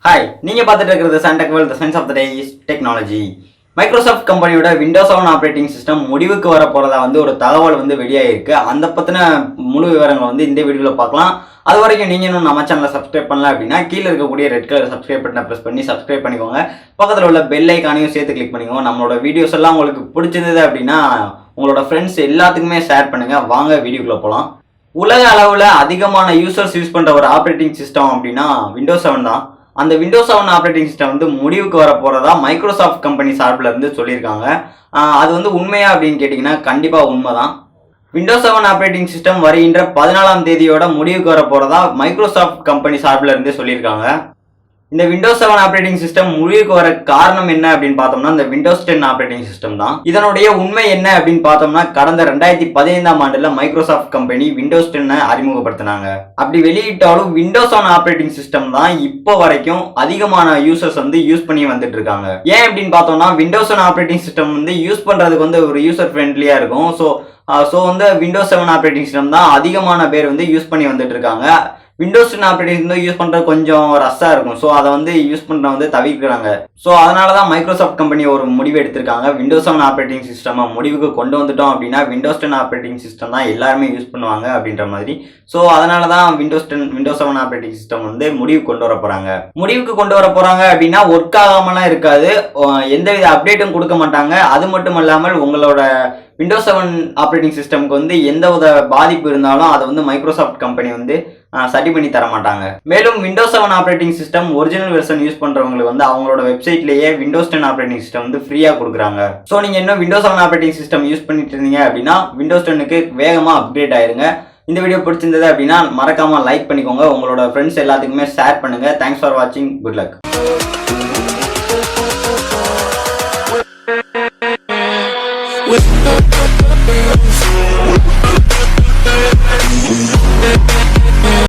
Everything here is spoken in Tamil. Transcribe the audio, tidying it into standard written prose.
ஹாய், நீங்க பார்த்துட்டு இருக்கிறது Shan the Science of the Day is Technology. Microsoft கம்பெனியோட விண்டோஸ் 7 ஆப்ரேட்டிங் சிஸ்டம் முடிவுக்கு வர போறதா ஒரு தகவல் வெளியாயிருக்கு. அந்த பத்தின முழு விவரங்களை இந்த வீடியோவில் பார்க்கலாம். அது வரைக்கும் நீங்க இன்னும் நம்ம சேனலை சப்ஸ்கிரைப் பண்ணல அப்படின்னா கீழே இருக்கக்கூடிய ரெட் கலர் சப்ஸ்கிரைப் பட்டனை பிரஸ் பண்ணி சப்ஸ்கிரைப் பண்ணிக்கோங்க. பக்கத்தில் உள்ள பெல் ஐக்கானையும் சேர்த்து கிளிக் பண்ணிக்கோங்க. நம்மளோட வீடியோஸ் எல்லாம் உங்களுக்கு பிடிச்சிருந்தது அப்படின்னா உங்களோட ஃப்ரெண்ட்ஸ் எல்லாத்துக்குமே ஷேர் பண்ணுங்க. வாங்க வீடியோக்குள்ள போகலாம். உலக அளவில் அதிகமான யூசர்ஸ் யூஸ் பண்ற ஒரு ஆப்ரேட்டிங் சிஸ்டம் அப்படின்னா விண்டோஸ் 7 தான். அந்த விண்டோஸ் 7 ஆப்ரேட்டிங் சிஸ்டம் முடிவுக்கு வர போறதா மைக்ரோசாஃப்ட் கம்பெனி சார்பில் சொல்லியிருக்காங்க. அது உண்மையா அப்படின்னு கேட்டிங்கன்னா கண்டிப்பாக உண்மைதான். விண்டோஸ் 7 ஆப்ரேட்டிங் சிஸ்டம் வருகின்ற 14ஆம் தேதியோட முடிவுக்கு வர போறதா மைக்ரோசாஃப்ட் கம்பெனி சார்பில் சொல்லியிருக்காங்க. இந்த விண்டோஸ் 7 ஆப்ரேட்டிங் சிஸ்டம் முடிவுக்கு வர காரணம் என்ன அப்படின்னு பார்த்தோம்னா இந்த விண்டோஸ் 10 ஆப்ரேட்டிங் சிஸ்டம் தான். இதனுடைய உண்மை என்ன அப்படின்னு பார்த்தோம்னா கடந்த 2015ஆம் ஆண்டுல மைக்ரோசாஃப்ட் கம்பெனி விண்டோஸ் 10 அறிமுகப்படுத்தினாங்க. அப்படி வெளியிட்டாலும் விண்டோஸ் 7 ஆப்ரேட்டிங் சிஸ்டம் தான் இப்போ வரைக்கும் அதிகமான யூசர்ஸ் யூஸ் பண்ணி வந்துட்டு இருக்காங்க. ஏன் அப்படின்னு பார்த்தோம்னா விண்டோஸ் 7 ஆப்ரேட்டிங் சிஸ்டம் யூஸ் பண்றதுக்கு ஒரு யூசர் ஃப்ரெண்ட்லியா இருக்கும். ஸோ விண்டோஸ் 7 ஆப்ரேட்டிங் சிஸ்டம் தான் அதிகமான பேர் யூஸ் பண்ணி வந்துட்டு இருக்காங்க. விண்டோஸ் 10 ஆப்ரேட்டிங் யூஸ் பண்றது கொஞ்சம் ரஷ்ஷா இருக்கும். ஸோ அதை யூஸ் பண்ற தவிர்க்கிறாங்க. ஸோ அதனாலதான் மைக்ரோசாஃப்ட் கம்பெனி ஒரு முடிவு எடுத்திருக்காங்க. விண்டோஸ் 7 ஆப்ரேட்டிங் சிஸ்டம் முடிவுக்கு கொண்டு வந்துட்டோம் அப்படின்னா விண்டோஸ் 10 ஆப்ரேட்டிங் சிஸ்டம் தான் எல்லாருமே யூஸ் பண்ணுவாங்க அப்படின்ற மாதிரி. ஸோ அதனாலதான் விண்டோஸ் 7 ஆப்ரேட்டிங் சிஸ்டம் முடிவுக்கு கொண்டு வர போறாங்க. முடிவுக்கு கொண்டு வர போறாங்க அப்படின்னா ஒர்க் ஆகாமலாம் இருக்காது, எந்தவித அப்டேட்டும் கொடுக்க மாட்டாங்க. அது மட்டும் இல்லாமல் உங்களோட விண்டோஸ் 7 ஆப்ரேட்டிங் சிஸ்டம்க்கு எந்த வித பாதிப்பு இருந்தாலும் அதை மைக்ரோசாஃப்ட் கம்பெனி சரி பண்ணி தர மாட்டாங்க. மேலும் Windows 7 operating system original version use பண்றவங்களுக்கு அவங்களோட வெப்சைட்லயே விண்டோஸ் 10 ஆப்ரேட்டிங் சிஸ்டம் ஃப்ரீயா கொடுக்குறாங்க. ஸோ நீங்க இன்னும் விண்டோஸ் 7 ஆப்ரேட்டிங் சிஸ்டம் யூஸ் பண்ணிட்டு இருந்தீங்க அப்படின்னா விண்டோஸ் 10க்கு வேகமா அப்டேட் ஆயிருங்க. இந்த வீடியோ பிடிச்சிருந்தது அப்படின்னா மறக்காம லைக் பண்ணிக்கோங்க. உங்களோட ஃப்ரெண்ட்ஸ் எல்லாத்துக்குமே ஷேர் பண்ணுங்க. தேங்க்ஸ் ஃபார் வாட்சிங். Good luck.